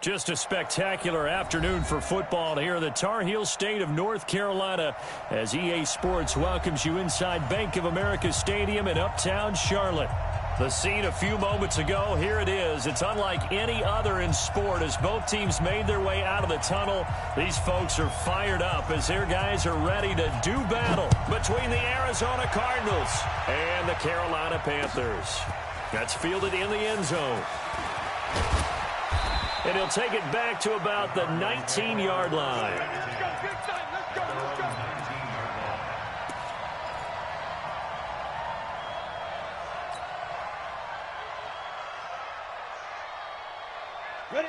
Just a spectacular afternoon for football here in the Tar Heel state of North Carolina as EA Sports welcomes you inside Bank of America Stadium in Uptown Charlotte. The scene a few moments ago, here it is. It's unlike any other in sport as both teams made their way out of the tunnel. These folks are fired up as their guys are ready to do battle between the Arizona Cardinals and the Carolina Panthers. That's fielded in the end zone. And he'll take it back to about the 19-yard line. Ready?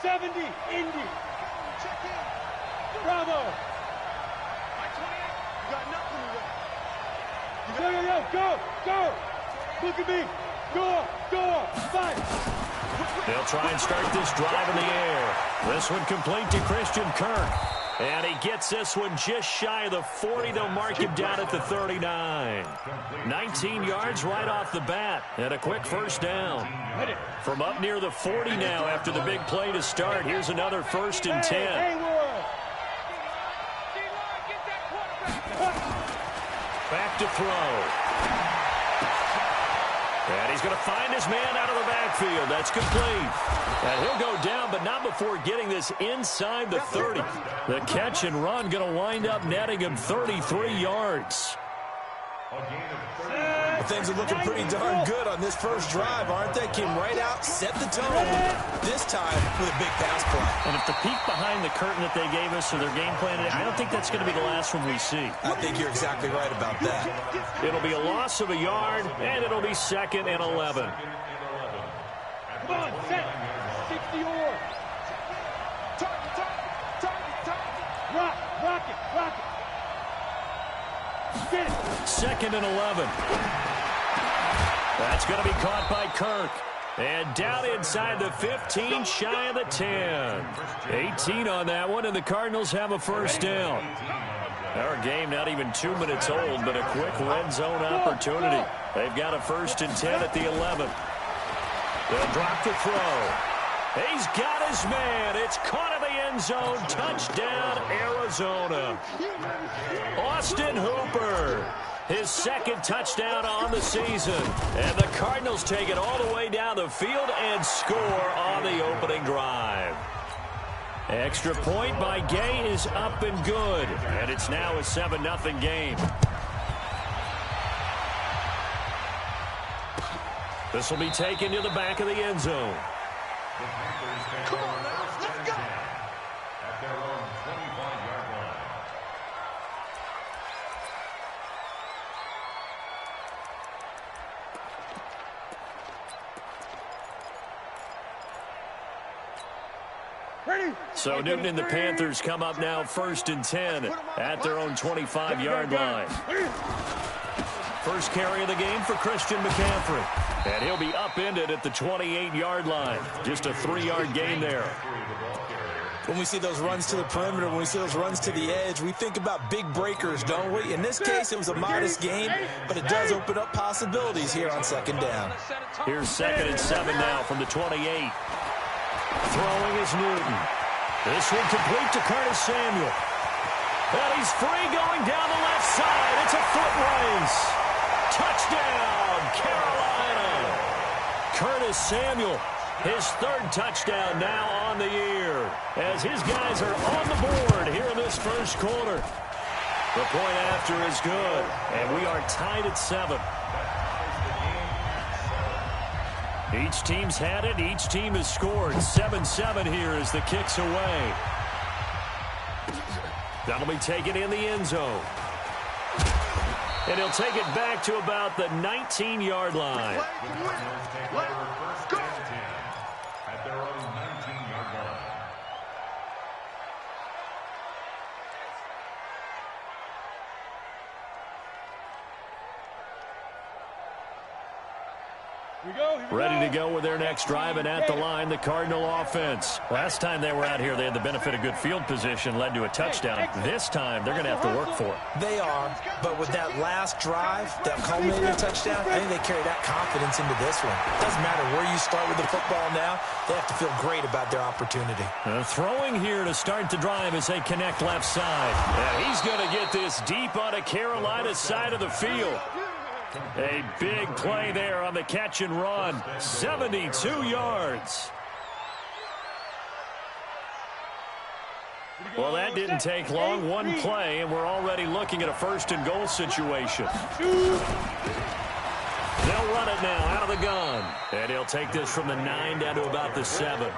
70, Indy. Check in. Bravo. You got nothing to go. Go. Look at me. Go. Fight. They'll try and start this drive in the air. This one complete to Christian Kirk. And he gets this one just shy of the 40. They'll mark him down at the 39. 19 yards right off the bat. And a quick first down. From up near the 40 now after the big play to start. Here's another 1st and 10. Back to throw. And he's going to find his man out of the backfield. That's complete. And he'll go down, but not before getting this inside the 30. The catch and run going to wind up netting him 33 yards. Well, things are looking pretty darn good on this first drive, aren't they? Came right out, set the tone, this time with a big pass play. And if the peek behind the curtain that they gave us or their game plan, I don't think that's going to be the last one we see. I think you're exactly right about that. It'll be a loss of a yard, and it'll be 2nd and 11. Come on, set. 60 or. Rock it. Get it. 2nd and 11. That's going to be caught by Kirk. And down inside the 15, shy of the 10. 18 on that one, and the Cardinals have a first down. Our game not even 2 minutes old, but a quick red zone opportunity. They've got a 1st and 10 at the 11. They'll drop the throw. He's got his man. It's caught in the end zone. Touchdown, Arizona. Austin Hooper. His 2nd touchdown on the season. And the Cardinals take it all the way down the field and score on the opening drive. Extra point by Gay is up and good. And it's now a 7-0 game. This will be taken to the back of the end zone. Come on now, let's go. At their own 25-yard line. Ready? So Newton and the Panthers come up now 1st and 10 at their own 25-yard line. First carry of the game for Christian McCaffrey. And he'll be upended at the 28-yard line. Just a 3-yard gain there. When we see those runs to the perimeter, when we see those runs to the edge, we think about big breakers, don't we? In this case, it was a modest game, but it does open up possibilities here on 2nd down. Here's 2nd and 7 now from the 28. Throwing is Newton. This one complete to Curtis Samuel. And he's free going down the left side. It's a foot race. Touchdown, Carolina. Curtis Samuel, his 3rd touchdown now on the year. As his guys are on the board here in this first quarter. The point after is good. And we are tied at 7. Each team's had it. Each team has scored. 7-7 here as the kick's away. That'll be taken in the end zone. And he'll take it back to about the 19-yard line. Let's go. At their own 19-yard line. Ready to go with their next drive, and at the line, the Cardinal offense. Last time they were out here, they had the benefit of good field position, led to a touchdown. This time, they're going to have to work for it. They are, but with that last drive, that culminating touchdown, I think they carry that confidence into this one. Doesn't matter where you start with the football now, they have to feel great about their opportunity. Throwing here to start the drive as they connect left side. And he's going to get this deep on a Carolina side of the field. A big play there on the catch and run. 72 yards. Well, that didn't take long. One play, and we're already looking at a first-and-goal situation. They'll run it now out of the gun. And he'll take this from the 9 down to about the 7.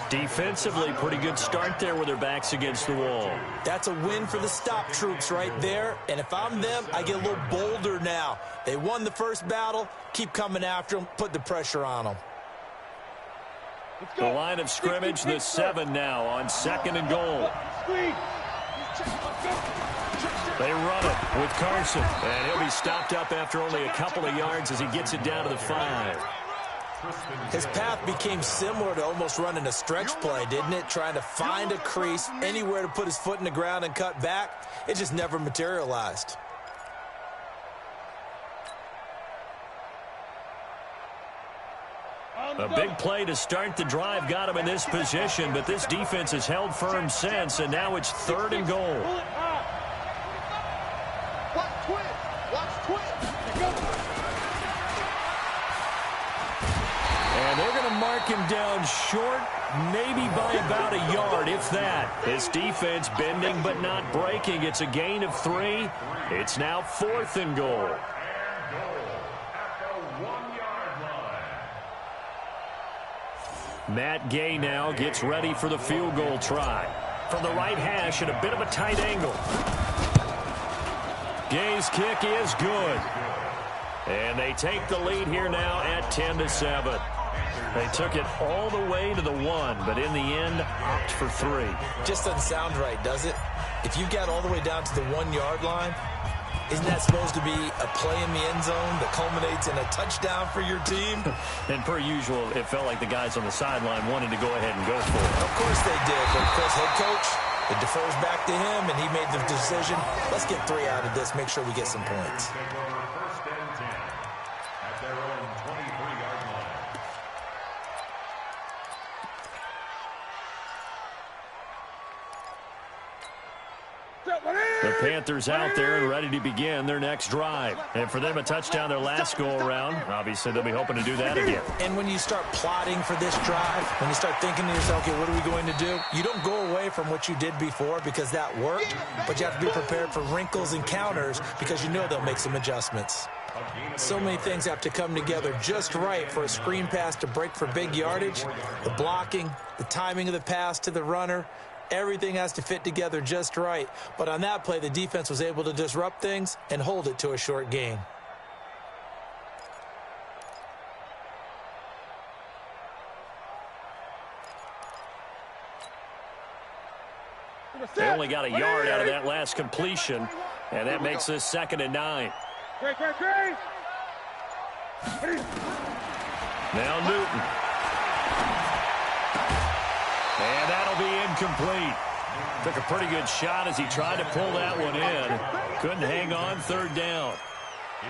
Defensively, pretty good start there with their backs against the wall. That's a win for the stop troops right there. And if I'm them, I get a little bolder now. They won the first battle. Keep coming after them. Put the pressure on them. The line of scrimmage, the 7 now on 2nd and goal. They run it with Carson. And he'll be stopped up after only a couple of yards as he gets it down to the 5. His path became similar to almost running a stretch play, didn't it? Trying to find a crease, anywhere to put his foot in the ground and cut back. It just never materialized. A big play to start the drive got him in this position, but this defense has held firm since, and now it's 3rd and goal. And they're going to mark him down short, maybe by about a yard, if that. This defense bending but not breaking. It's a gain of 3. It's now 4th and goal. Matt Gay now gets ready for the field goal try. From the right hash at a bit of a tight angle. Gay's kick is good. And they take the lead here now at 10-7. They took it all the way to the 1, but in the end, opt for 3. Just doesn't sound right, does it? If you got all the way down to the 1-yard line, isn't that supposed to be a play in the end zone that culminates in a touchdown for your team? And per usual, it felt like the guys on the sideline wanted to go ahead and go for it. Of course they did, but of course head coach, it defers back to him, and he made the decision. Let's get 3 out of this, make sure we get some points. The Panthers out there and ready to begin their next drive. And for them, a touchdown their last go-around. Obviously, they'll be hoping to do that again. And when you start plotting for this drive, when you start thinking to yourself, okay, what are we going to do? You don't go away from what you did before because that worked, but you have to be prepared for wrinkles and counters because you know they'll make some adjustments. So many things have to come together just right for a screen pass to break for big yardage. The blocking, the timing of the pass to the runner, everything has to fit together just right. But on that play, the defense was able to disrupt things and hold it to a short gain. They only got a yard out of that last completion, and that makes this 2nd and 9. Now Newton. And that'll be incomplete. Took a pretty good shot as he tried to pull that one in. Couldn't hang on, 3rd down.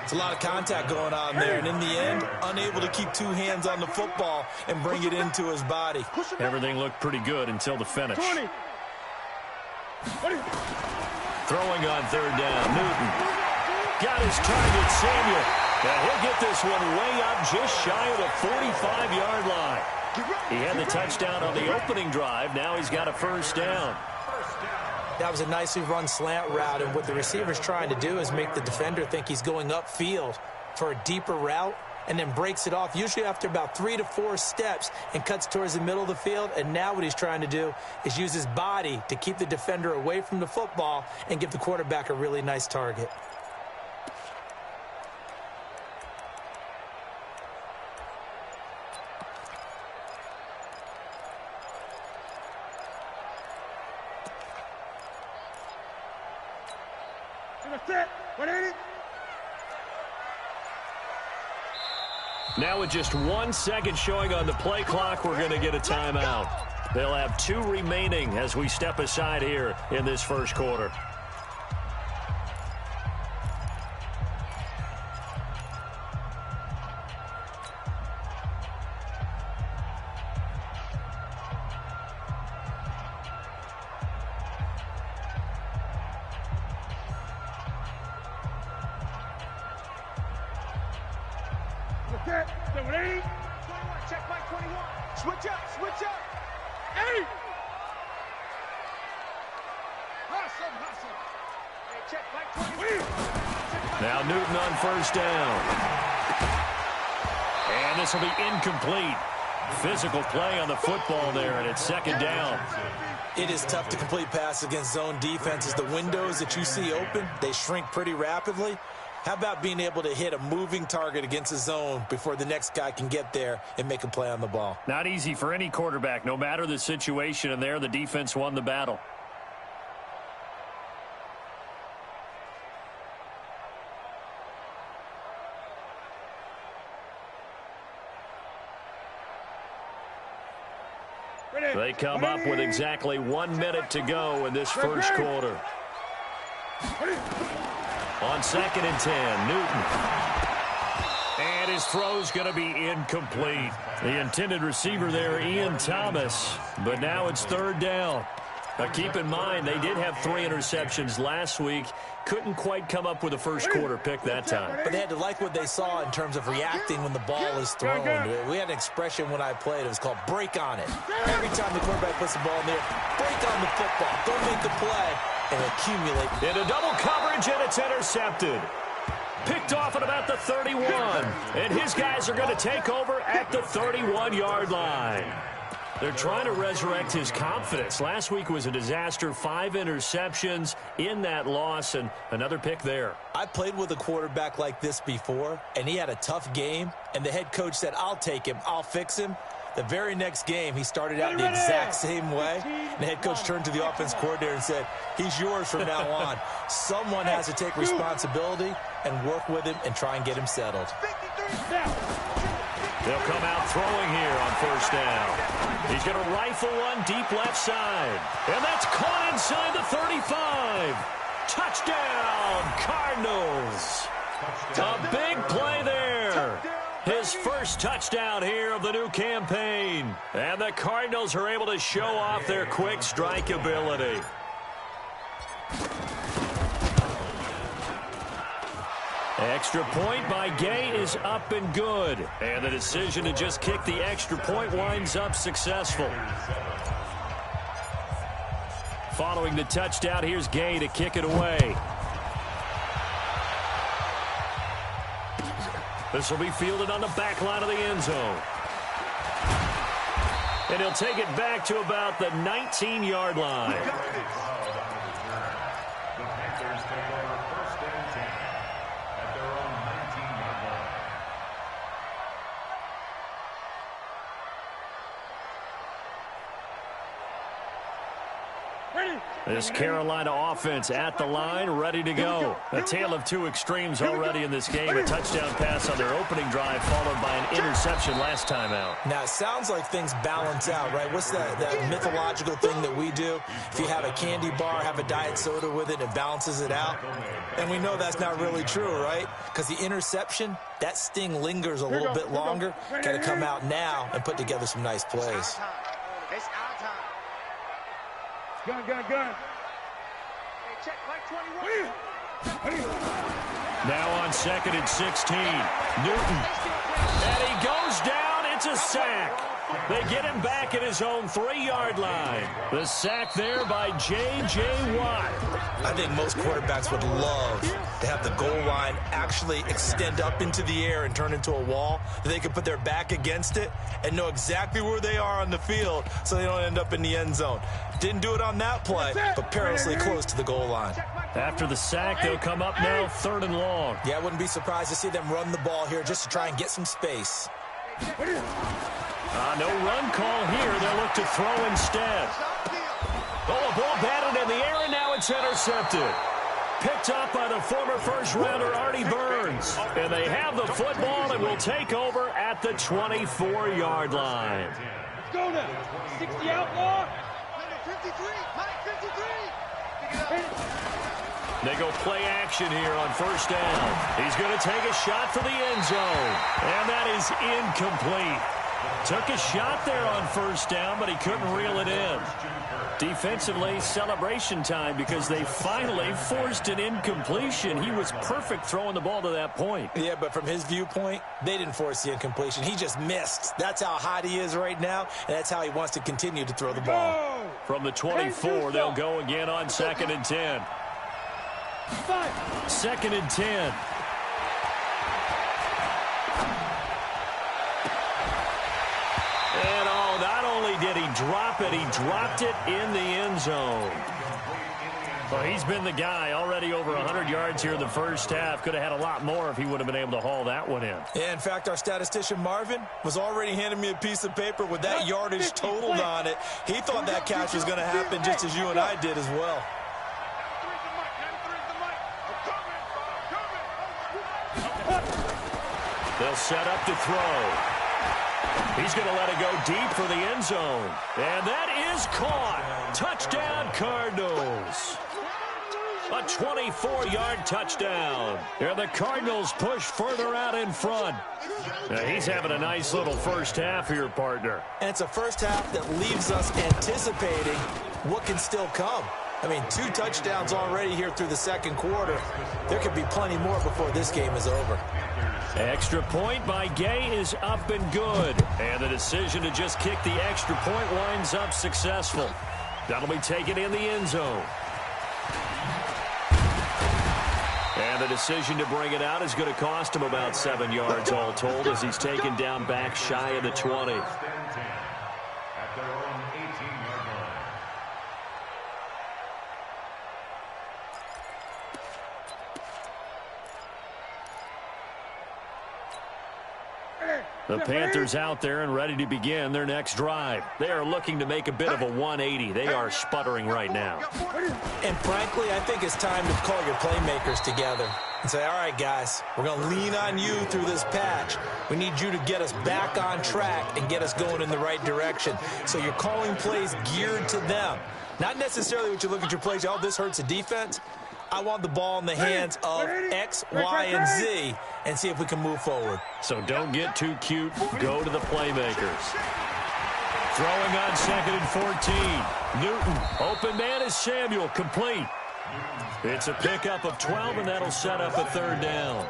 It's a lot of contact going on there, and in the end, unable to keep 2 hands on the football and bring it into his body. Everything looked pretty good until the finish. Throwing on 3rd down, Newton. Got his target, Samuel. Now he'll get this one way up just shy of the 45-yard line. He had the touchdown on the opening drive. Now he's got a 1st down. That was a nicely run slant route, and what the receiver's trying to do is make the defender think he's going upfield for a deeper route and then breaks it off, usually after about 3 to 4 steps, and cuts towards the middle of the field. And now what he's trying to do is use his body to keep the defender away from the football and give the quarterback a really nice target. Now with just 1 second showing on the play clock, we're going to get a timeout. They'll have 2 remaining as we step aside here in this first quarter. Check by 21. Switch up, switch up. 8. Hustle. Hey, check by 21. Now Newton on first down. And this will be incomplete. Physical play on the football there, and it's second down. It is tough to complete passes against zone defenses. The windows that you see open, they shrink pretty rapidly. How about being able to hit a moving target against a zone before the next guy can get there and make a play on the ball? Not easy for any quarterback, no matter the situation, and there the defense won the battle. They come up with exactly 1 minute to go in this first quarter. On 2nd and 10, Newton. And his throw's going to be incomplete. The intended receiver there, Ian Thomas. But now it's 3rd down. Now keep in mind, they did have 3 interceptions last week. Couldn't quite come up with a first quarter pick that time. But they had to like what they saw in terms of reacting when the ball is thrown. We had an expression when I played. It was called break on it. Every time the quarterback puts the ball in there, break on the football. Don't make the play and accumulate. Into double coverage, and it's intercepted. Picked off at about the 31. And his guys are going to take over at the 31-yard line. They're trying to resurrect his confidence. Last week was a disaster. 5 interceptions in that loss, and another pick there. I played with a quarterback like this before, and he had a tough game, and the head coach said, I'll take him, I'll fix him. The very next game, he started out the exact same way, and the head coach turned to the offense coordinator and said, he's yours from now on. Someone has to take responsibility and work with him and try and get him settled. They'll come out throwing here on first down. He's going to rifle one deep left side. And that's caught inside the 35. Touchdown, Cardinals. A big play there. His first touchdown here of the new campaign. And the Cardinals are able to show off their quick strike ability. Extra point by Gay is up and good. And the decision to just kick the extra point winds up successful. Following the touchdown, here's Gay to kick it away. This will be fielded on the back line of the end zone. And he'll take it back to about the 19-yard line. This Carolina offense at the line, ready to go. A tale of 2 extremes already in this game. A touchdown pass on their opening drive, followed by an interception last time out. Now, it sounds like things balance out, right? What's that mythological thing that we do? If you have a candy bar, have a diet soda with it, it balances it out. And we know that's not really true, right? Because the interception, that sting lingers a little bit longer. Got to come out now and put together some nice plays. It's our time. Gun. Hey, check by 21. Now on 2nd and 16, Newton. And he goes down. It's a sack. They get him back at his own 3-yard line. The sack there by J.J. Watt. I think most quarterbacks would love to have the goal line actually extend up into the air and turn into a wall. They can put their back against it and know exactly where they are on the field so they don't end up in the end zone. Didn't do it on that play, but perilously close to the goal line. After the sack, they'll come up now 3rd and long. Yeah, I wouldn't be surprised to see them run the ball here just to try and get some space. No run call here. They'll look to throw instead. Oh, a ball batted in the air, and now it's intercepted. Picked up by the former first-rounder Artie Burns. And they have the football and will take over at the 24-yard line. Let's go now. 60 outlaw. 53. Mike 53. They go play action here on first down. He's going to take a shot for the end zone. And that is incomplete. Took a shot there on first down, but he couldn't reel it in. Defensively, celebration time because they finally forced an incompletion. He was perfect throwing the ball to that point. Yeah, but from his viewpoint, they didn't force the incompletion. He just missed. That's how hot he is right now, and that's how he wants to continue to throw the ball. From the 24, they'll go again on 2nd and 10. 2nd and 10. And not only did he drop it, he dropped it in the end zone. Well, he's been the guy already over 100 yards here in the first half. Could have had a lot more if he would have been able to haul that one in. Yeah, in fact, our statistician Marvin was already handing me a piece of paper with that yardage totaled on it. He thought that catch was going to happen just as you and I did as well. They'll set up to throw. He's going to let it go deep for the end zone. And that is caught. Touchdown, Cardinals. A 24-yard touchdown. And the Cardinals push further out in front. Now, he's having a nice little first half here, partner. And it's a first half that leaves us anticipating what can still come. I mean, 2 touchdowns already here through the second quarter. There could be plenty more before this game is over. Extra point by Gay is up and good. And the decision to just kick the extra point winds up successful. That'll be taken in the end zone. And the decision to bring it out is going to cost him about 7 yards all told as he's taken down back shy of the 20. The Panthers out there and ready to begin their next drive. They are looking to make a bit of a 180. They are sputtering right now. And frankly, I think it's time to call your playmakers together and say, all right, guys, we're going to lean on you through this patch. We need you to get us back on track and get us going in the right direction. So you're calling plays geared to them. Not necessarily what you look at your plays, oh, this hurts the defense. I want the ball in the hands of X, Y, and Z and see if we can move forward. So don't get too cute. Go to the playmakers. Throwing on 2nd and 14. Newton. Open man is Samuel. Complete. It's a pickup of 12, and that'll set up a 3rd down.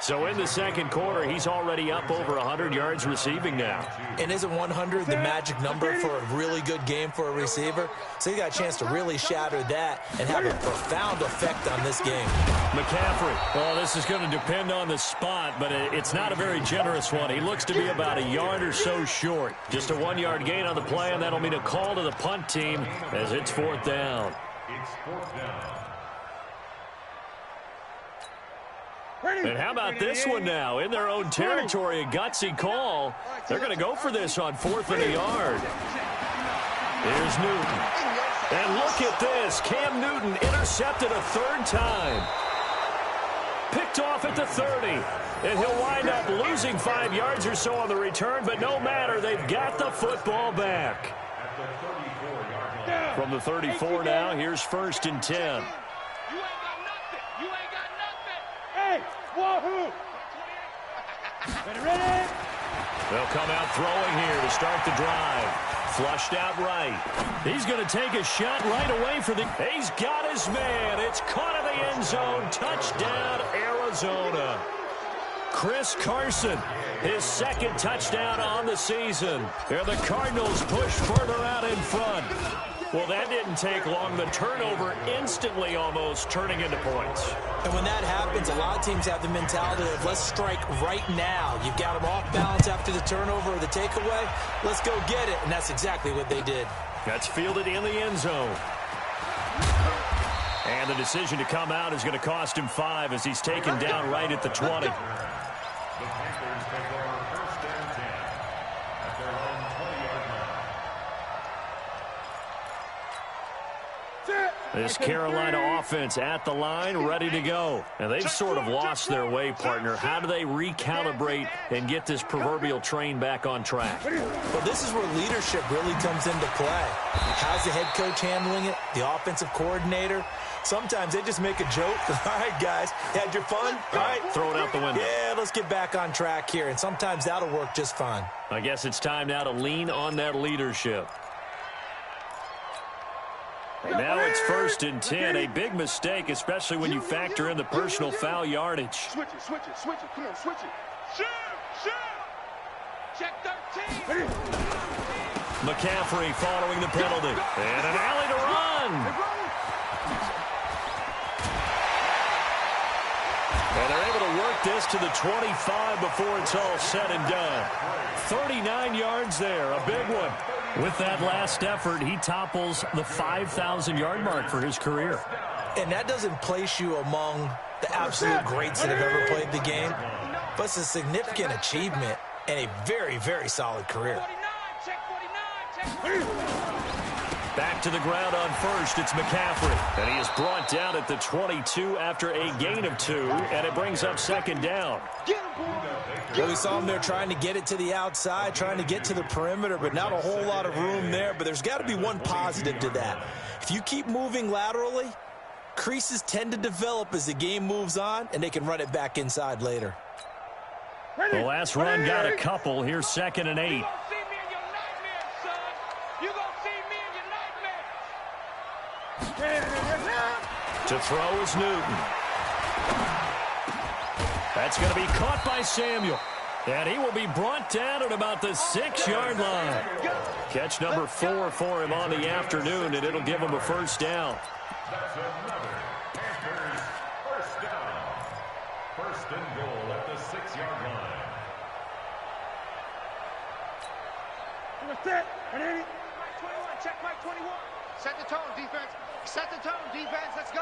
So in the second quarter, he's already up over 100 yards receiving now. And isn't 100 the magic number for a really good game for a receiver? So he got a chance to really shatter that and have a profound effect on this game. McCaffrey. Well, this is going to depend on the spot, but it's not a very generous one. He looks to be about a yard or so short. Just a 1-yard gain on the play, and that'll mean a call to the punt team as it's 4th down. It's 4th down. And how about this one now? In their own territory, a gutsy call. They're going to go for this on 4th and a yard. Here's Newton. And look at this. Cam Newton intercepted a 3rd time. Picked off at the 30. And he'll wind up losing 5 yards or so on the return, but no matter, they've got the football back. From the 34 now, here's 1st and 10. Wahoo! Ready? They'll come out throwing here to start the drive. Flushed out right. He's going to take a shot right away for the... He's got his man. It's caught in the end zone. Touchdown, Arizona. Chris Carson, his 2nd touchdown on the season. And the Cardinals push further out in front. Well, that didn't take long. The turnover instantly almost turning into points. And when that happens, a lot of teams have the mentality of let's strike right now. You've got them off balance after the turnover or the takeaway. Let's go get it. And that's exactly what they did. That's fielded in the end zone. And the decision to come out is going to cost him 5 as he's taken down right at the 20. The Panthers take over 1st and 10 at their own 20-yard line. This Carolina offense at the line, ready to go. And they've sort of lost their way, partner. How do they recalibrate and get this proverbial train back on track? Well, this is where leadership really comes into play. How's the head coach handling it? The offensive coordinator? Sometimes they just make a joke. All right, guys, had your fun? All right. Throw it out the window. Yeah, let's get back on track here. And sometimes that'll work just fine. I guess it's time now to lean on that leadership. And now it's 1st and 10. A big mistake, especially when you factor in the personal foul yardage. Switch it, switch it, switch it. Come on, switch it. Shoot, shoot. Check 13. McCaffrey following the penalty. And an alley to run. And they're able to work this to the 25 before it's all said and done. 39 yards there, a big one. With that last effort, he topples the 5,000-yard mark for his career. And that doesn't place you among the absolute greats that have ever played the game, but it's a significant achievement and a very, very solid career. 49, check 49, check. Back to the ground on first, it's McCaffrey. And he is brought down at the 22 after a gain of 2, and it brings up 2nd down. Get him, boy. Well, we saw him there trying to get it to the outside, trying to get to the perimeter, but not a whole lot of room there. But there's got to be one positive to that. If you keep moving laterally, creases tend to develop as the game moves on, and they can run it back inside later. The last run got a couple. Here's 2nd and 8. You gonna see me in your nightmares, son. You gonna see me in your nightmares. To throw is Newton. That's going to be caught by Samuel. And he will be brought down at about the 6-yard line. Catch number 4 for him on the afternoon, and it'll give him a 1st down. First down. 1st and goal at the 6-yard line. Set. Mike 21, check Mike 21. Set the tone, defense. Set the tone, defense. Let's go.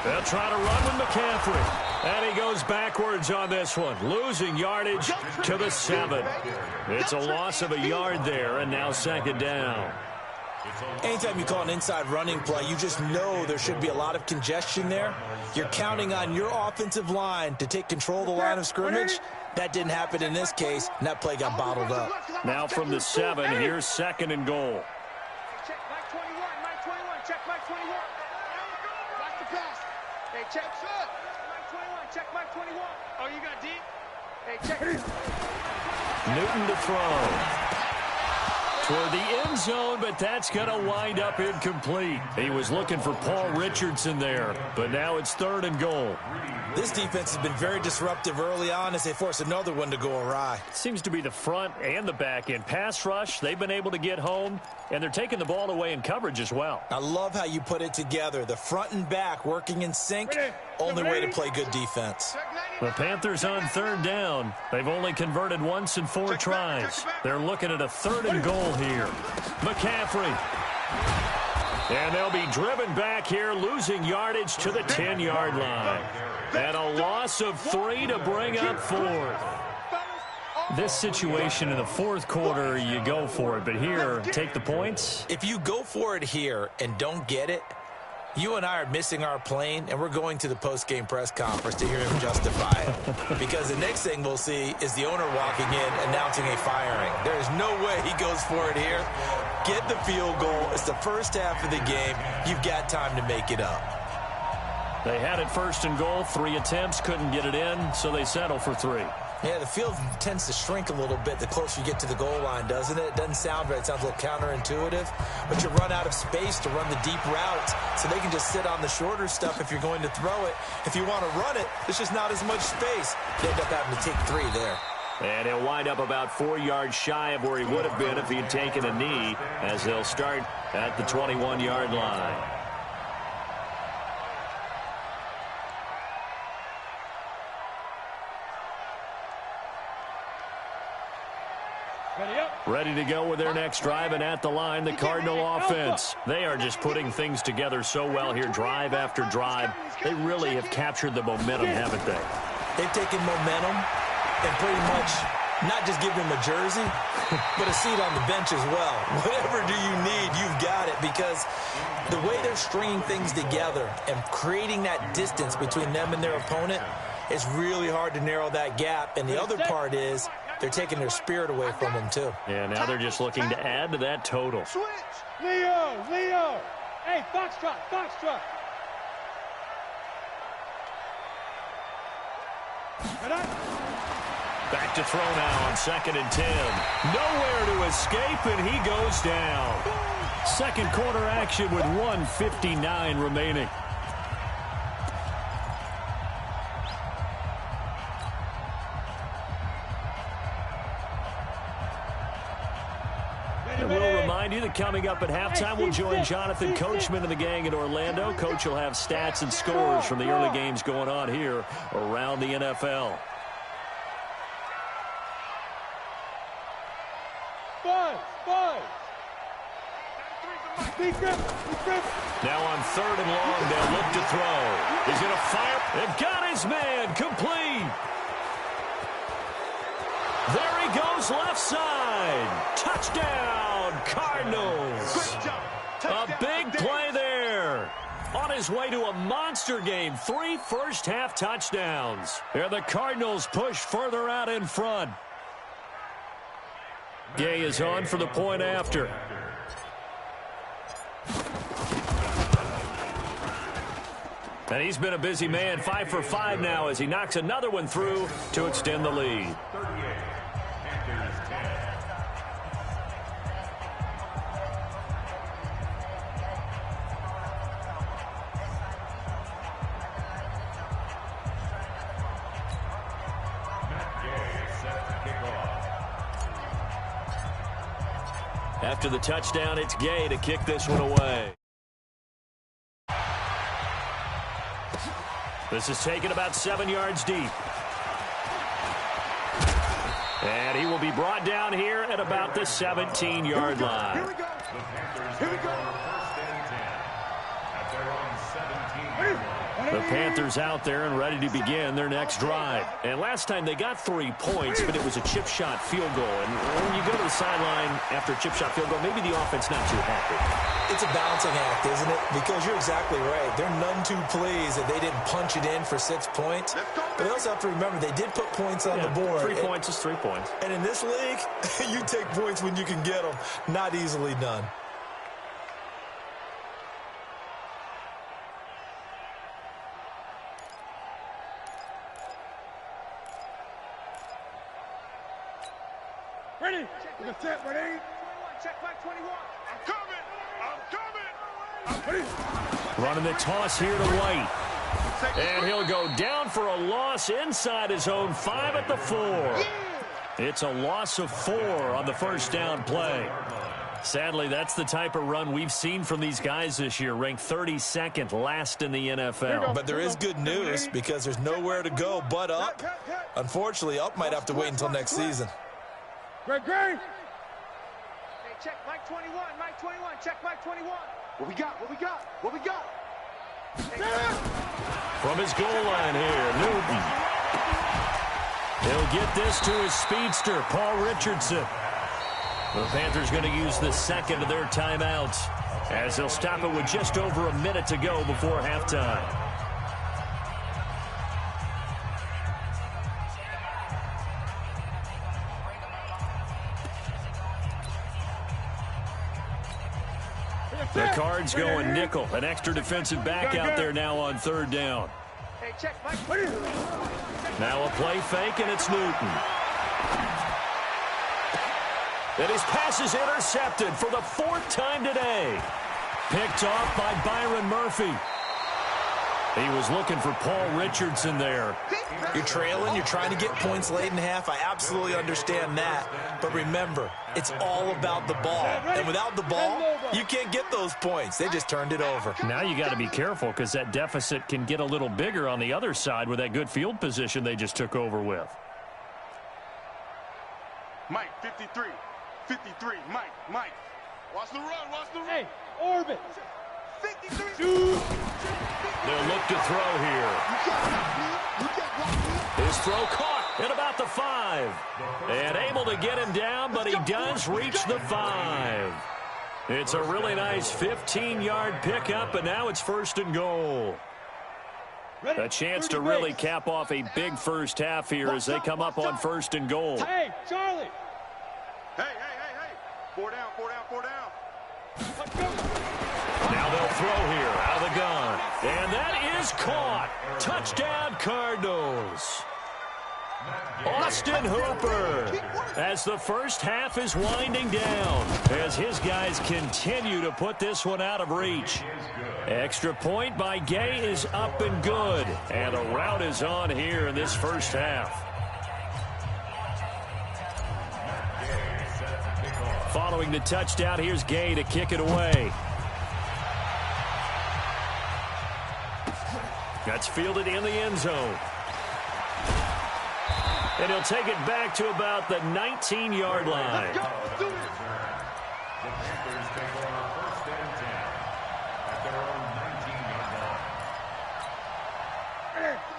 They'll try to run with McCaffrey. And he goes backwards on this one, losing yardage to the 7. It's a loss of a yard there, and now 2nd down. Anytime you call an inside running play, you just know there should be a lot of congestion there. You're counting on your offensive line to take control of the line of scrimmage. That didn't happen in this case, and that play got bottled up. Now from the 7, here's 2nd and goal. Check Mike 21, Mike 21, check Mike 21. Watch the pass. Hey, check shot. Mike 21, check Mike 21. Oh, you got deep? Hey, check. Newton to throw. Toward the end zone, but that's going to wind up incomplete. He was looking for Paul Richardson there, but now it's 3rd and goal. This defense has been very disruptive early on as they force another one to go awry. Seems to be the front and the back end. Pass rush, they've been able to get home, and they're taking the ball away in coverage as well. I love how you put it together. The front and back working in sync, only way to play good defense. The Panthers on 3rd down. They've only converted once in 4 tries. They're looking at a 3rd and goal here. McCaffrey. And they'll be driven back here, losing yardage to the 10-yard line. And a loss of 3 to bring up 4th. This situation in the 4th quarter, you go for it. But here, take the points. If you go for it here and don't get it, you and I are missing our plane, and we're going to the post-game press conference to hear him justify it. Because the next thing we'll see is the owner walking in, announcing a firing. There is no way he goes for it here. Get the field goal. It's the first half of the game. You've got time to make it up. They had it 1st and goal, 3 attempts, couldn't get it in, so they settle for 3. Yeah, the field tends to shrink a little bit the closer you get to the goal line, doesn't it? It doesn't sound right. It sounds a little counterintuitive. But you run out of space to run the deep routes, so they can just sit on the shorter stuff if you're going to throw it. If you want to run it, there's just not as much space. You end up having to take 3 there. And he'll wind up about 4 yards shy of where he would have been if he had taken a knee, as they'll start at the 21-yard line. Ready to go with their next drive, and at the line, the Cardinal offense. They are just putting things together so well here, drive after drive. They really have captured the momentum, haven't they? They've taken momentum and pretty much not just give him a jersey, but a seat on the bench as well. Whatever do you need, you've got it, because the way they're stringing things together and creating that distance between them and their opponent, it's really hard to narrow that gap. And the other part is they're taking their spirit away from them, too. Yeah, now they're just looking to add to that total. Switch. Leo. Hey, Foxtrot. Back to throw now on 2nd and 10. Nowhere to escape, and he goes down. Second quarter action with 1:59 remaining. And we'll remind you that coming up at halftime, we'll join Jonathan Coachman and the gang in Orlando. Coach will have stats and scores from the early games going on here around the NFL. Five. Now on 3rd and long, they'll look to throw. He's going to fire. They've got his man complete. There he goes, left side. Touchdown, Cardinals. A big play there. On his way to a monster game, 3 first-half touchdowns. And the Cardinals push further out in front. Gay is on for the point after. And he's been a busy man, 5 for 5 now as he knocks another one through to extend the lead. After the touchdown, it's Gay to kick this one away. This is taken about 7 yards deep. And he will be brought down here at about the 17-yard line. Here we go. The Panthers out there and ready to begin their next drive. And last time they got 3 points, but it was a chip shot field goal. And when you go to the sideline after a chip shot field goal, maybe the offense not too happy. It's a balancing act, isn't it? Because you're exactly right. They're none too pleased that they didn't punch it in for 6 points. But they also have to remember they did put points on the board. 3 points is 3 points. And in this league, you take points when you can get them. Not easily done. Ready? Get set, ready? Check back 21. I'm coming. Running the toss here to White. And he'll go down for a loss inside his own 5 at the 4. It's a loss of 4 on the first down play. Sadly, that's the type of run we've seen from these guys this year, ranked 32nd last in the NFL. But there is good news because there's nowhere to go but up. Unfortunately, up might have to wait until next season. Great. Hey, check Mike 21. Check Mike 21. What we got? From his goal line here, Newton. He'll get this to his speedster, Paul Richardson. The Panthers going to use the second of their timeouts as they'll stop it with just over a minute to go before halftime. The Cards going nickel. An extra defensive back out there now on 3rd down. Hey, check Mike. Now a play fake, and it's Newton. And his pass is intercepted for the 4th time today. Picked off by Byron Murphy. He was looking for Paul Richardson there. You're trailing. You're trying to get points late in half. I absolutely understand that. But remember, it's all about the ball. And without the ball, you can't get those points. They just turned it over. Now you got to be careful because that deficit can get a little bigger on the other side with that good field position they just took over with. Mike, 53. Mike. Watch the run. Hey, orbit. 53. They'll look to throw here. His throw caught. at about the 5. And able to get him down, but he does reach the 5. It's a really nice 15-yard pickup, and now it's 1st and goal. A chance to really cap off a big first half here as they come up on 1st and goal. Hey, Charlie. Hey. 4 down. Now they'll throw here out of the gun. And that is caught. Touchdown, Cardinals. Austin Hooper, as the first half is winding down, as his guys continue to put this one out of reach. Extra point by Gay is up and good, and a rout is on here in this first half. Following the touchdown, here's Gay to kick it away. That's fielded in the end zone. And he'll take it back to about the 19-yard line. Let's go. Let's do it. The Panthers take over 1st and 10 at their own 19-yard line.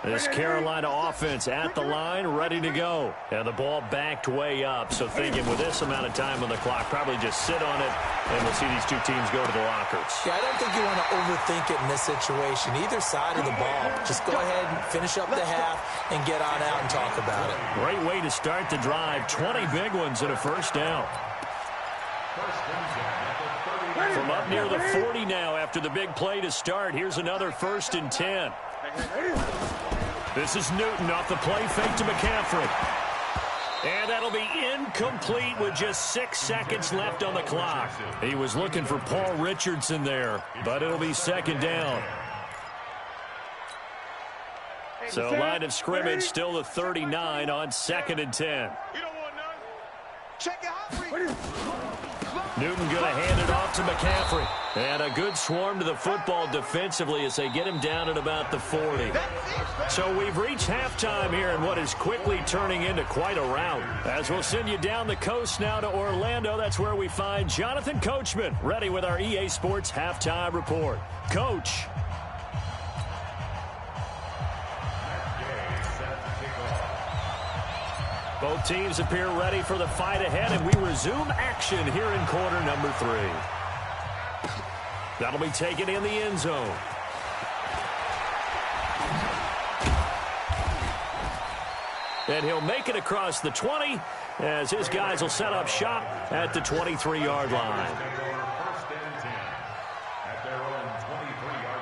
This Carolina offense at the line, ready to go. And the ball backed way up, so thinking with this amount of time on the clock, probably just sit on it, and we'll see these two teams go to the lockers. Yeah, I don't think you want to overthink it in this situation. Either side of the ball. Just go ahead and finish up the half and get on out and talk about it. Great way to start the drive. 20 big ones and a first down. From up near the 40 now after the big play to start. Here's another 1st and 10. This is Newton off the play fake to McCaffrey. And that'll be incomplete with just 6 seconds left on the clock. He was looking for Paul Richardson there, but it'll be 2nd down. So line of scrimmage still the 39 on 2nd and 10. You don't want none. Check it out. Newton going to hand it off to McCaffrey. And a good swarm to the football defensively as they get him down at about the 40. So we've reached halftime here in what is quickly turning into quite a rout. As we'll send you down the coast now to Orlando, that's where we find Jonathan Coachman ready with our EA Sports Halftime Report. Coach. Both teams appear ready for the fight ahead, and we resume action here in quarter number 3. That'll be taken in the end zone. And he'll make it across the 20 as his guys will set up shop at the 23-yard line. 1st and 10 at their own 23-yard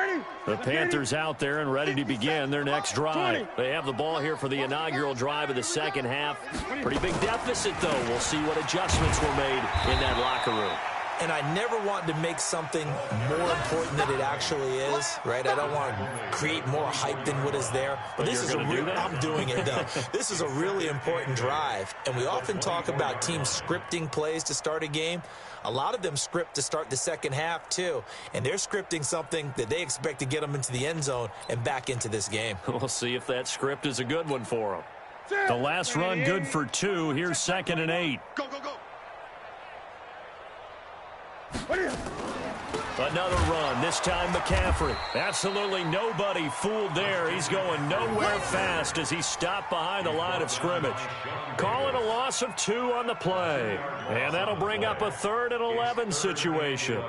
line. The Panthers out there and ready to begin their next drive. They have the ball here for the inaugural drive of the second half. Pretty big deficit, though. We'll see what adjustments were made in that locker room. And I never want to make something more important than it actually is, right? I don't want to create more hype than what is there. But this is I'm doing it, though. This is a really important drive. And we often talk about teams scripting plays to start a game. A lot of them script to start the second half, too. And they're scripting something that they expect to get them into the end zone and back into this game. We'll see if that script is a good one for them. The last run good for 2. Here's 2nd and 8. Go, go, go. Another run, this time McCaffrey. Absolutely nobody fooled there. He's going nowhere fast as he stopped behind the line of scrimmage. Call it a loss of 2 on the play. And that'll bring up a 3rd and 11 situation.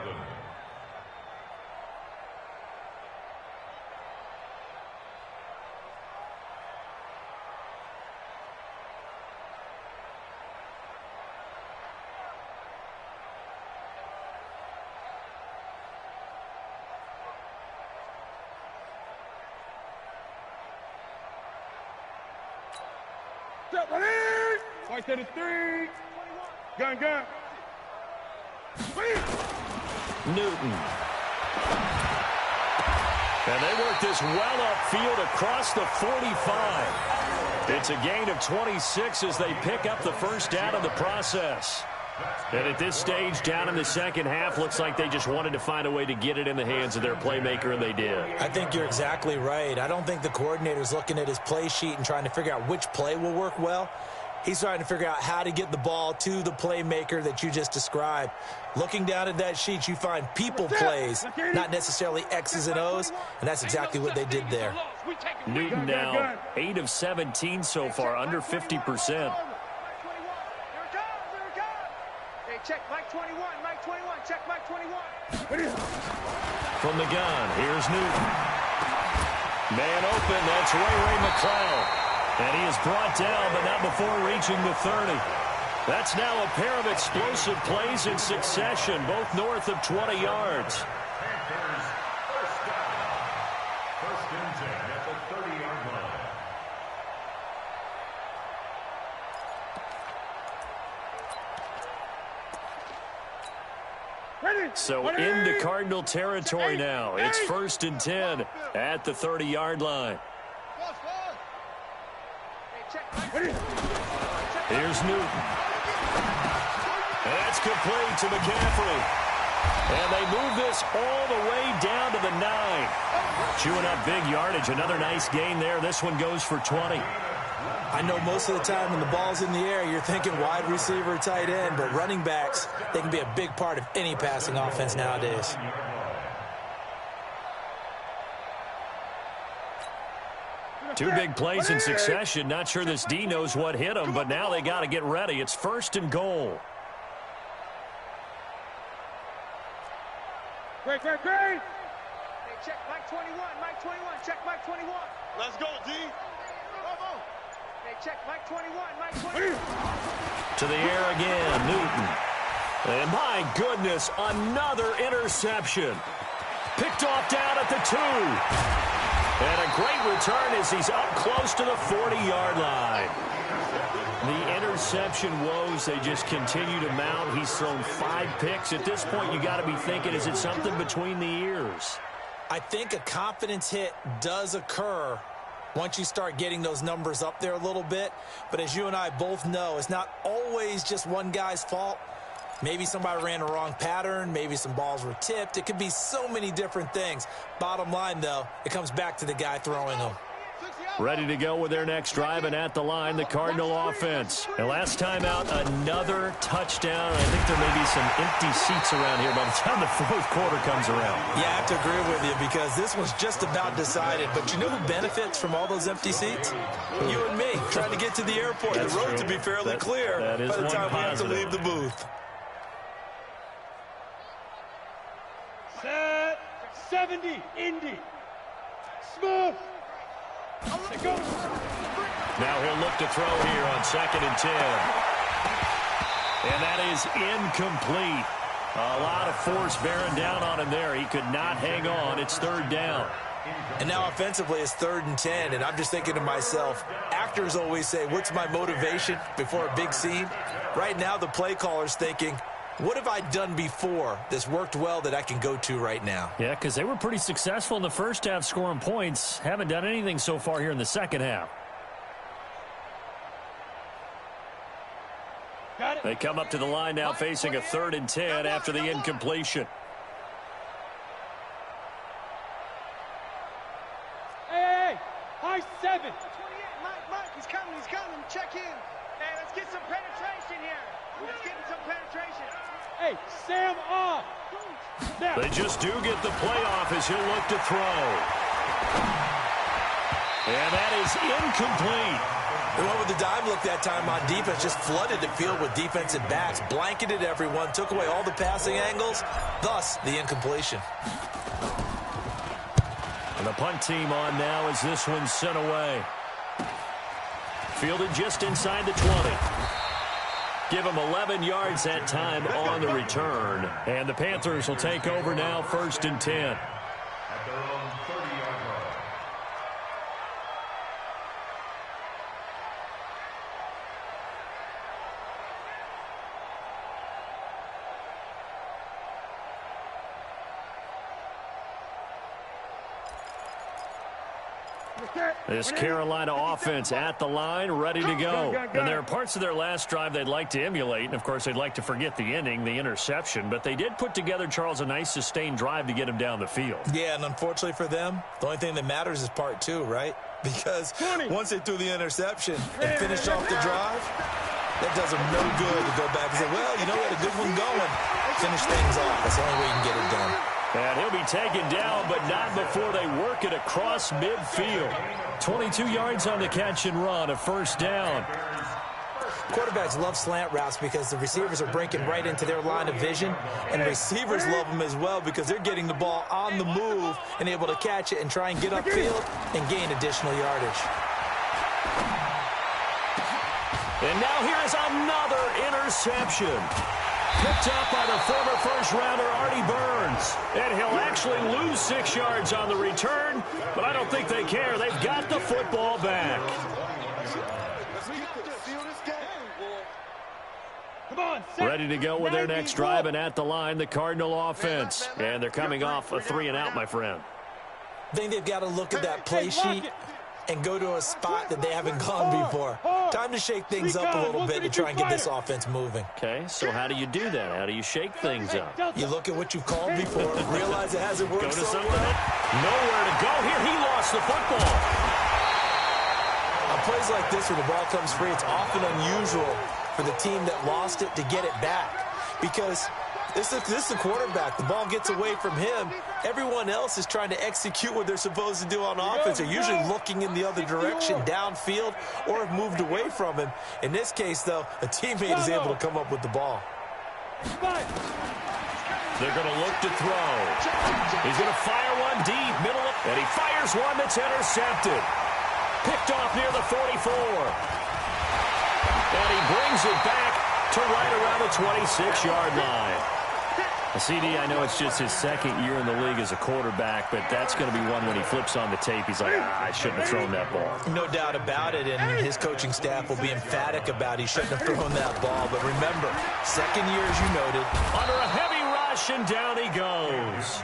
Right to the 3. Gun. Newton. And they work this well upfield across the 45. It's a gain of 26 as they pick up the first down in the process. And at this stage, down in the second half, looks like they just wanted to find a way to get it in the hands of their playmaker, and they did. I think you're exactly right. I don't think the coordinator's looking at his play sheet and trying to figure out which play will work well. He's trying to figure out how to get the ball to the playmaker that you just described. Looking down at that sheet, you find people plays, not necessarily X's and O's, and that's exactly what they did there. Newton now 8 of 17 so far, under 50%. Check Mike 21, Mike 21, check Mike 21. From the gun, here's Newton. Man open, that's Ray McCloud. And he is brought down, but not before reaching the 30. That's now a pair of explosive plays in succession, both north of 20 yards. Panthers first down. First and 10 at the 30-yard line. So into Cardinal territory now. It's first and 10 at the 30-yard line. Here's Newton. And that's complete to McCaffrey. And they move this all the way down to the 9. Chewing up big yardage. Another nice gain there. This one goes for 20. I know most of the time when the ball's in the air, you're thinking wide receiver, tight end, but running backs, they can be a big part of any passing offense nowadays. Two big plays in succession. Not sure this D knows what hit him, but now they got to get ready. It's first and goal. Great. Hey, check Mike 21, Mike 21, check Mike 21. Let's go, D. Hey, check Mike 21, Mike 21. To the air again, Newton. And my goodness, another interception. Picked off down at the 2. And a great return as he's up close to the 40-yard line. The interception woes, they just continue to mount. He's thrown 5 picks. At this point, you got to be thinking, is it something between the ears? I think a confidence hit does occur once you start getting those numbers up there a little bit. But as you and I both know, it's not always just one guy's fault. Maybe somebody ran a wrong pattern. Maybe some balls were tipped. It could be so many different things. Bottom line, though, it comes back to the guy throwing them. Ready to go with their next drive, and at the line, the Cardinal offense. And last time out, another touchdown. I think there may be some empty seats around here by the time the fourth quarter comes around. Yeah, I have to agree with you because this one's just about decided. But you know who benefits from all those empty seats? You and me, trying to get to the airport. That's the road true. to be fairly clear that is by the one time we have to positive. leave the booth. Set. 70. Indy. Smooth. Go. Now he'll look to throw here on 2nd and 10. And that is incomplete. A lot of force bearing down on him there. He could not hang on. It's 3rd down. And now offensively it's 3rd and 10, and I'm just thinking to myself, actors always say, what's my motivation before a big scene? Right now the play caller's thinking, what have I done before that's worked well that I can go to right now? Yeah, because they were pretty successful in the first half scoring points. Haven't done anything so far here in the second half. Got it. They come up to the line now facing a 3rd and 10 after the incompletion. Hey, high 7. 28, Mike, he's coming, check in. Hey, let's get some penetration here. Let's get some penetration. Hey, Sam off. Now. They just do get the playoff as he'll look to throw. And that is incomplete. They went with the dive look that time on defense, just flooded the field with defensive backs, blanketed everyone, took away all the passing angles, thus the incompletion. And the punt team on now as this one's sent away. Fielded just inside the 20. Give him 11 yards that time on the return. And the Panthers will take over now, 1st and 10. At their own 30-yard line. This Carolina offense at the line, ready to go. And there are parts of their last drive they'd like to emulate. And, of course, they'd like to forget the ending, the interception. But they did put together, Charles, a nice sustained drive to get him down the field. Yeah, and unfortunately for them, the only thing that matters is part two, right? Because once they threw the interception and finished off the drive, that does them no good to go back and say, well, you know, we had a good one going. Finish things off. That's the only way you can get it done. And he'll be taken down, but not before they work it across midfield. 22 yards on the catch and run, a first down. Quarterbacks love slant routes because the receivers are breaking right into their line of vision, and receivers love them as well because they're getting the ball on the move and able to catch it and try and get upfield and gain additional yardage. And now here is another interception. Picked up by the former first-rounder Artie Burns. And he'll actually lose 6 yards on the return, but I don't think they care. They've got the football back. Ready to go with their next drive, and at the line, the Cardinal offense. And they're coming off a 3-and-out, my friend. I think they've got to look at that play sheet and go to a spot that they haven't gone before. Time to shake things up a little bit to try and get this offense moving. Okay, so how do you do that? How do you shake things up? You look at what you've called before, realize it hasn't worked. Go to so something. well. Nowhere to go here. He lost the football. On plays like this where the ball comes free, it's often unusual for the team that lost it to get it back. Because this is a quarterback. The ball gets away from him. Everyone else is trying to execute what they're supposed to do on offense. They're usually looking in the other direction, downfield, or have moved away from him. In this case, though, a teammate is able to come up with the ball. They're going to look to throw. He's going to fire one deep, middle, and he fires one that's intercepted. Picked off near the 44. And he brings it back to right around the 26-yard line. CD, I know it's just his second year in the league as a quarterback, but that's going to be one when he flips on the tape. He's like, I shouldn't have thrown that ball. No doubt about it, and his coaching staff will be emphatic about he shouldn't have thrown that ball. But remember, second year, as you noted. Under a heavy rush, and down he goes.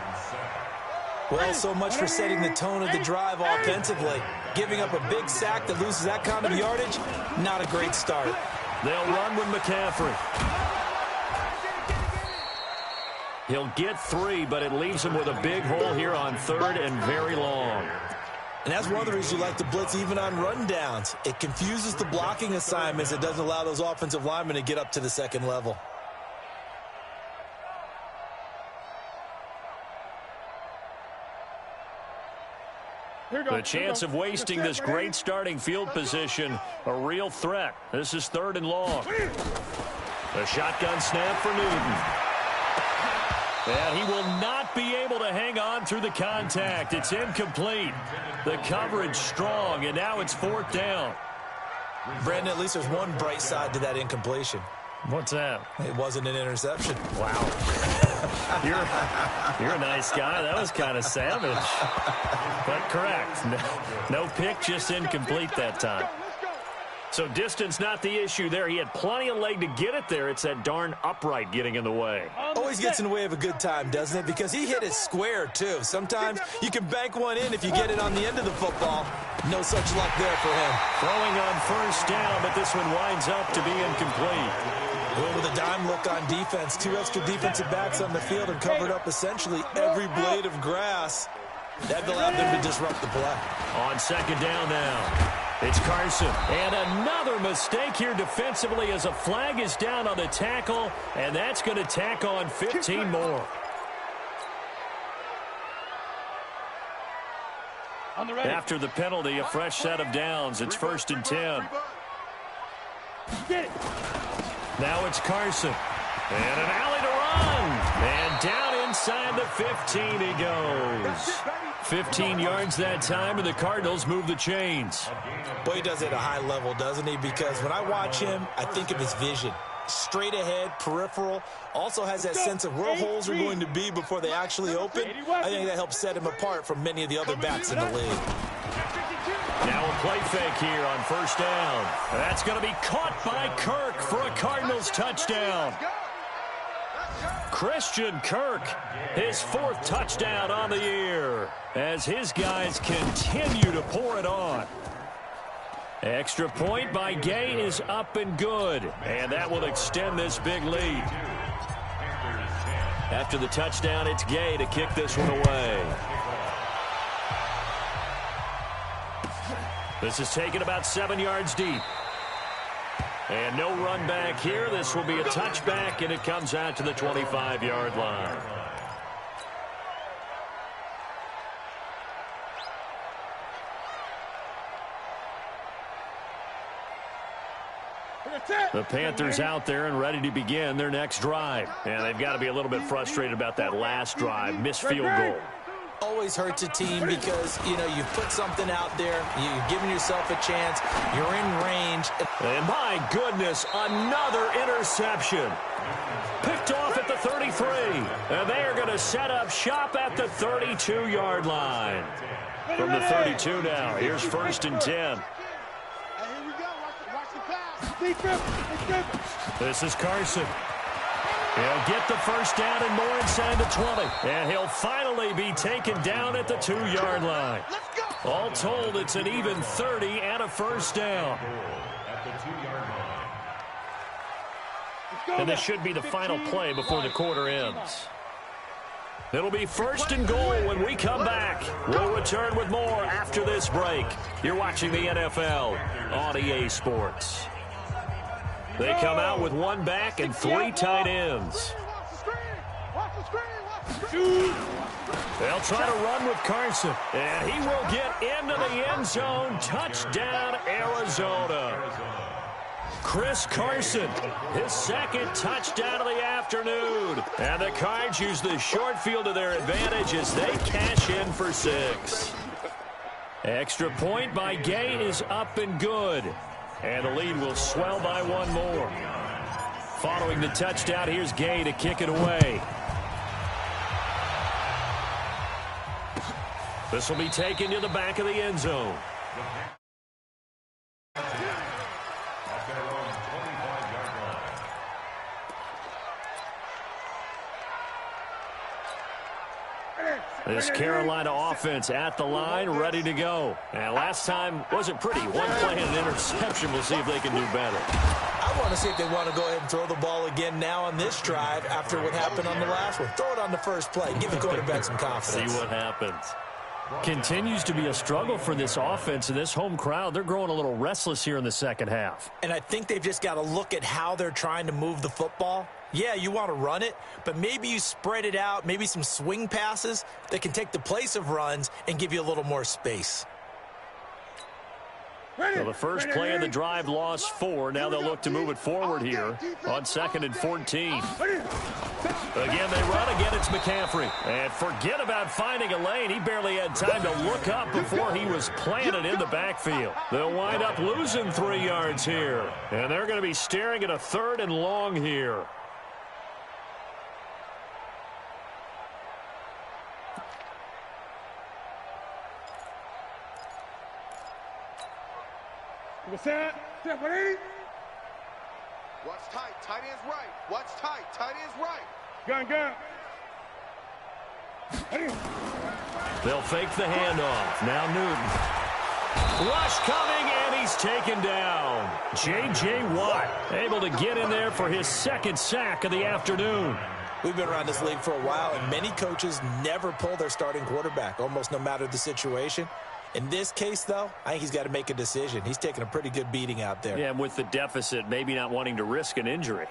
Well, so much for setting the tone of the drive offensively. Giving up a big sack that loses that kind of yardage, not a great start. They'll run with McCaffrey. He'll get 3, but it leaves him with a big hole here on 3rd and very long. And that's one of the reasons you like to blitz even on rundowns. It confuses the blocking assignments. It doesn't allow those offensive linemen to get up to the second level. The chance of wasting this great starting field position, a real threat. This is 3rd and long. The shotgun snap for Newton. And he will not be able to hang on through the contact. It's incomplete. The coverage strong, and now it's 4th down. Brandon, at least there's one bright side to that incompletion. What's that? It wasn't an interception. Wow. You're a nice guy. That was kind of savage. But correct. No pick, just incomplete that time. So distance not the issue there. He had plenty of leg to get it there. It's that darn upright getting in the way. Always gets in the way of a good time, doesn't it? Because he hit it square, too. Sometimes you can bank one in if you get it on the end of the football. No such luck there for him. Throwing on 1st down, but this one winds up to be incomplete. Well, with a dime look on defense, 2 extra defensive backs on the field and covered up essentially every blade of grass. That allowed them to disrupt the play. On 2nd down now. It's Carson. And another mistake here defensively as a flag is down on the tackle, and that's going to tack on 15 more. After the penalty, a fresh set of downs. It's 1st and 10. Now it's Carson. And an alley to run. And down inside the 15 he goes. 15 yards that time, and the Cardinals move the chains. Boy, he does it at a high level, doesn't he? Because when I watch him, I think of his vision. Straight ahead, peripheral. Also has that sense of where holes are going to be before they actually open. I think that helps set him apart from many of the other backs in the league. Now a play fake here on 1st down. That's going to be caught by Kirk for a Cardinals touchdown. Christian Kirk, his 4th touchdown on the year, as his guys continue to pour it on. Extra point by Gay is up and good, and that will extend this big lead. After the touchdown, it's Gay to kick this one away. This is taken about 7 yards deep. And no run back here. This will be a touchback, and it comes out to the 25-yard line. The Panthers out there and ready to begin their next drive. And they've got to be a little bit frustrated about that last drive. Missed field goal. Always hurts a team because, you know, you've put something out there. You've given yourself a chance. You're in range. And my goodness, another interception. Picked off at the 33. And they are going to set up shop at the 32-yard line. From the 32 now, here's 1st and 10. This is Carson. He'll get the first down and more inside the 20. And he'll finally be taken down at the 2-yard line. All told, it's an even 30 and a first down. And this should be the final play before the quarter ends. It'll be 1st and goal when we come back. We'll return with more after this break. You're watching the NFL on EA Sports. They come out with 1 back and 3 tight ends. They'll try to run with Carson, and he will get into the end zone. Touchdown, Arizona. Chris Carson, his 2nd touchdown of the afternoon. And the Cards use the short field to their advantage as they cash in for 6. Extra point by Gay is up and good. And the lead will swell by 1 more. Following the touchdown, here's Gay to kick it away. This will be taken to the back of the end zone. This Carolina offense at the line, ready to go. And last time wasn't pretty. 1 play and an interception. We'll see if they can do better. I want to see if they want to go ahead and throw the ball again now on this drive after what happened on the last one. Throw it on the first play. Give the quarterback some confidence. See what happens. Continues to be a struggle for this offense and this home crowd. They're growing a little restless here in the second half. And I think they've just got to look at how they're trying to move the football. Yeah, you want to run it, but maybe you spread it out, maybe some swing passes that can take the place of runs and give you a little more space. So the first play of the drive lost 4. Now they'll look to move it forward here on 2nd and 14. Again, they run. Again, it's McCaffrey. And forget about finding a lane. He barely had time to look up before he was planted in the backfield. They'll wind up losing 3 yards here. And they're going to be staring at a 3rd and long here. Watch tight. Tight end's right. Watch tight. Tight end's right. Gun. They'll fake the handoff. Now Newton. Rush coming, and he's taken down. J.J. Watt able to get in there for his 2nd sack of the afternoon. We've been around this league for a while, and many coaches never pull their starting quarterback, almost no matter the situation. In this case, though, I think he's got to make a decision. He's taking a pretty good beating out there. Yeah, and with the deficit, maybe not wanting to risk an injury.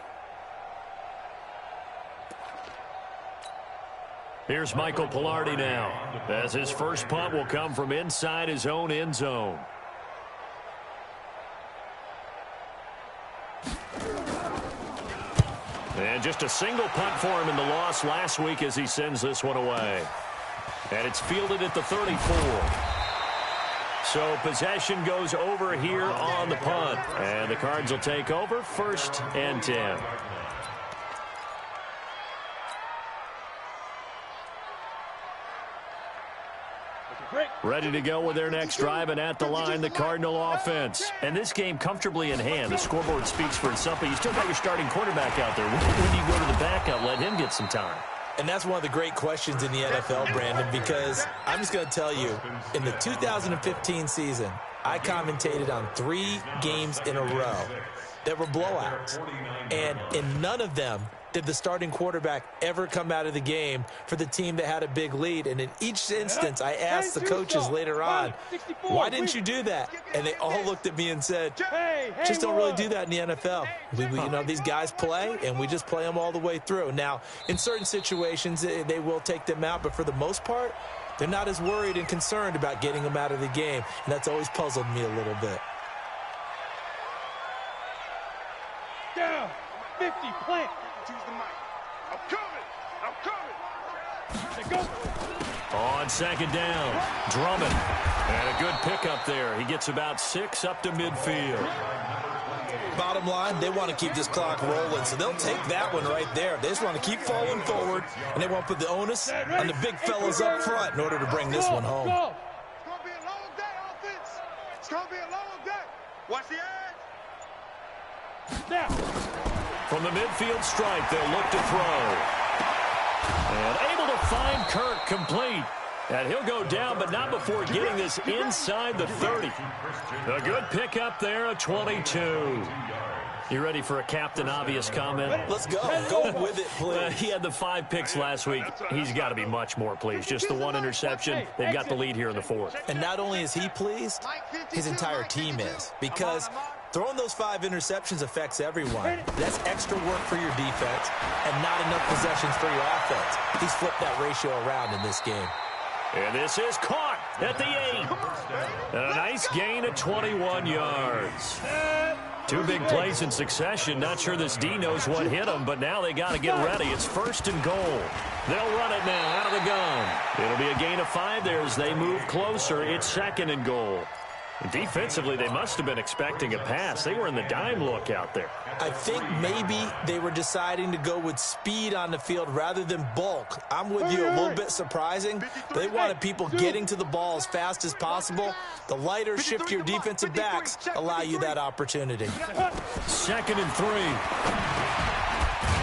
Here's Michael Pilardi now, as his first punt will come from inside his own end zone. And just a single punt for him in the loss last week as he sends this one away. And it's fielded at the 34. So possession goes over here on the punt. And the Cards will take over 1st and 10. Ready to go with their next drive, and at the line, the Cardinal offense. And this game comfortably in hand. The scoreboard speaks for itself, but you still got your starting quarterback out there. When do you go to the backup, let him get some time? And that's one of the great questions in the NFL, Brandon, because I'm just going to tell you, in the 2015 season, I commentated on 3 games in a row that were blowouts. And in none of them did the starting quarterback ever come out of the game for the team that had a big lead. And in each instance, I asked the coaches later on, why didn't you do that? And they all looked at me and said, just don't really do that in the NFL. You know, these guys play, and we just play them all the way through. Now, in certain situations, they will take them out, but for the most part, they're not as worried and concerned about getting them out of the game. And that's always puzzled me a little bit. Down. 50, plant. Choose the mic. I'm coming. They go. On second down, Drummond. And a good pickup there. He gets about 6 up to midfield. Bottom line, they want to keep this clock rolling, so they'll take that one right there. They just want to keep falling forward, and they want to put the onus on the big fellas up front in order to bring this one home. It's going to be a long day, offense. It's going to be a long day. Watch the edge. Now. From the midfield stripe, they'll look to throw. And able to find Kirk complete. And he'll go down, but not before getting this inside the 30. A good pickup there, a 22. You ready for a Captain Obvious comment? Let's go. Go with it, please. He had the 5 picks last week. He's got to be much more pleased. Just the 1 interception. They've got the lead here in the 4th. And not only is he pleased, his entire team is. Because throwing those 5 interceptions affects everyone. That's extra work for your defense and not enough possessions for your offense. He's flipped that ratio around in this game. And this is caught at the 8. A nice gain of 21 yards. 2 big plays in succession. Not sure this D knows what hit him, but now they got to get ready. It's 1st and goal. They'll run it now out of the gun. It'll be a gain of 5 there as they move closer. It's 2nd and goal. Defensively, they must have been expecting a pass. They were in the dime look out there. I think maybe they were deciding to go with speed on the field rather than bulk. I'm with you, a little bit surprising. They wanted people getting to the ball as fast as possible. The lighter, shiftier defensive backs allow you that opportunity. 2nd and 3.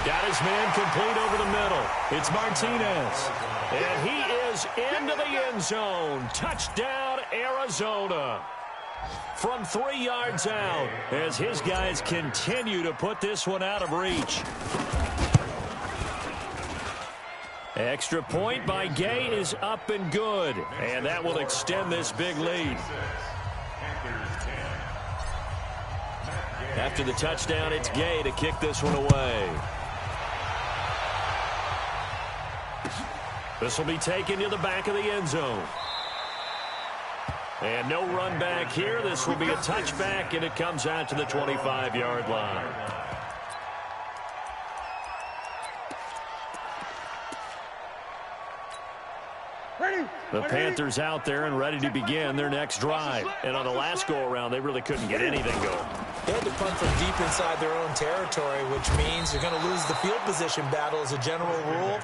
Got his man complete over the middle. It's Martinez. And he is into the end zone. Touchdown, Arizona. From 3 yards out as his guys continue to put this one out of reach. Extra point by Gay is up and good. And that will extend this big lead. After the touchdown, it's Gay to kick this one away. This will be taken to the back of the end zone. And no run back here. This will be a touchback, and it comes out to the 25-yard line. The Panthers out there and ready to begin their next drive. And on the last go-around, they really couldn't get anything going. They had to punt from deep inside their own territory, which means they're going to lose the field position battle as a general rule.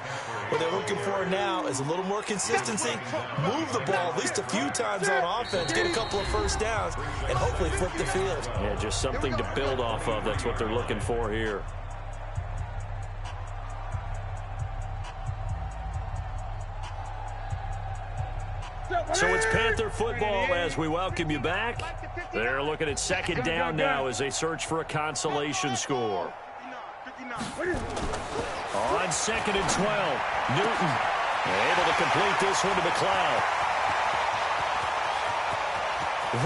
What they're looking for now is a little more consistency, move the ball at least a few times on offense, get a couple of first downs, and hopefully flip the field. Yeah, just something to build off of. That's what they're looking for here. So it's Panther football as we welcome you back. They're looking at 2nd down now as they search for a consolation score. On 2nd and 12, Newton able to complete this one to McLeod.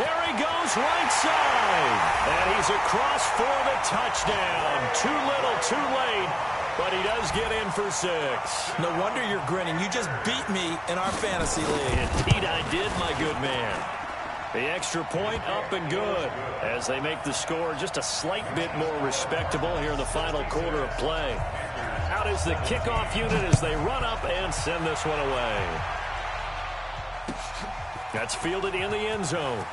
There he goes right side. And he's across for the touchdown. Too little, too late. But he does get in for 6. No wonder you're grinning. You just beat me in our fantasy league. Indeed I did, my good man. The extra point up and good as they make the score just a slight bit more respectable here in the final quarter of play. Out is the kickoff unit as they run up and send this one away. That's fielded in the end zone.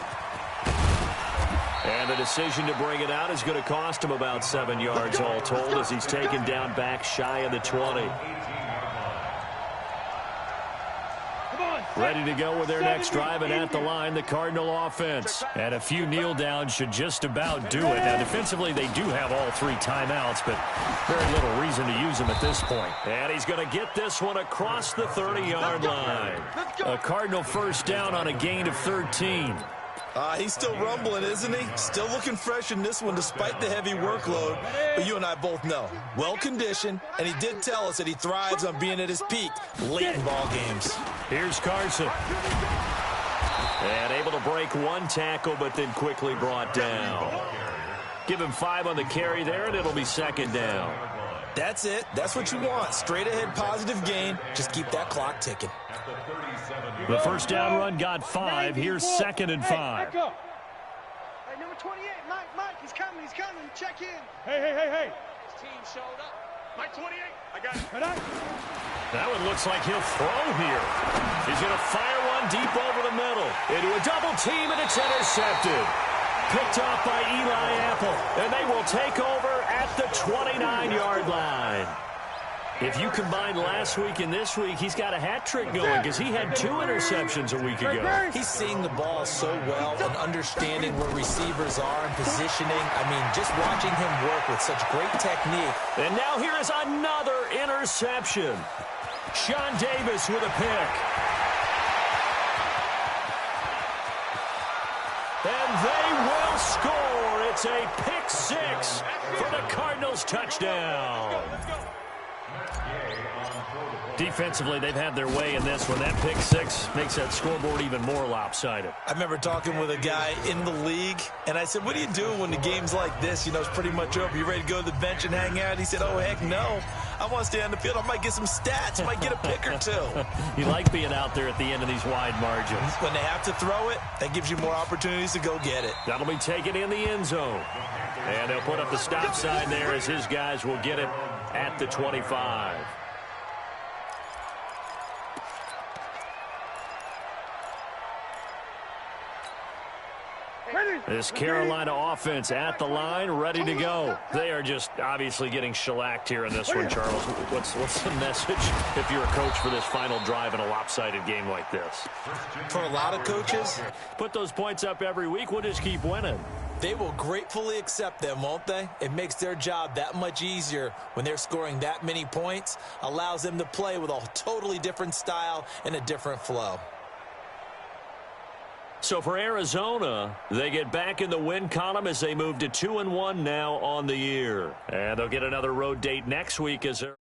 And the decision to bring it out is going to cost him about 7 yards all told as he's taken down back shy of the 20. Ready to go with their next drive, and at the line, the Cardinal offense. And a few kneel downs should just about do it. Now, defensively, they do have all 3 timeouts, but very little reason to use them at this point. And he's going to get this one across the 30-yard line. A Cardinal first down on a gain of 13. He's still rumbling, isn't he? Still looking fresh in this one despite the heavy workload. But you and I both know, well-conditioned, and he did tell us that he thrives on being at his peak late in ball games. Here's Carson. And able to break 1 tackle, but then quickly brought down. Give him 5 on the carry there, and it'll be second down. That's it. That's what you want. Straight ahead positive gain. Just keep that clock ticking. The first down run got 5. Here's second and 5. Hey, number 28, Mike, he's coming. Check in. Hey. His team showed up. Mike 28, I got it. That one looks like he'll throw here. He's going to fire one deep over the middle. Into a double team, and it's intercepted. Picked off by Eli Apple, and they will take over at the 29-yard line. If you combine last week and this week, he's got a hat trick going because he had 2 interceptions a week ago. He's seeing the ball so well and understanding where receivers are and positioning. I mean, just watching him work with such great technique. And now here is another interception. Sean Davis with a pick. And they will score. It's a pick 6 for the Cardinals touchdown. Defensively, they've had their way in this one. That pick 6 makes that scoreboard even more lopsided. I remember talking with a guy in the league, and I said, what do you do when the game's like this? You know, it's pretty much over. You ready to go to the bench and hang out? He said, oh, heck no. I want to stay on the field. I might get some stats. I might get a pick or 2. You like being out there at the end of these wide margins. When they have to throw it, that gives you more opportunities to go get it. That'll be taken in the end zone. And they'll put up the stop sign there as his guys will get it at the 25. This Carolina offense at the line, ready to go. They are just obviously getting shellacked here in this one, Charles. What's the message if you're a coach for this final drive in a lopsided game like this? For a lot of coaches, put those points up every week. We'll just keep winning. They will gratefully accept them, won't they? It makes their job that much easier when they're scoring that many points, allows them to play with a totally different style and a different flow. So for Arizona, they get back in the win column as they move to 2-1 now on the year. And they'll get another road date next week as they're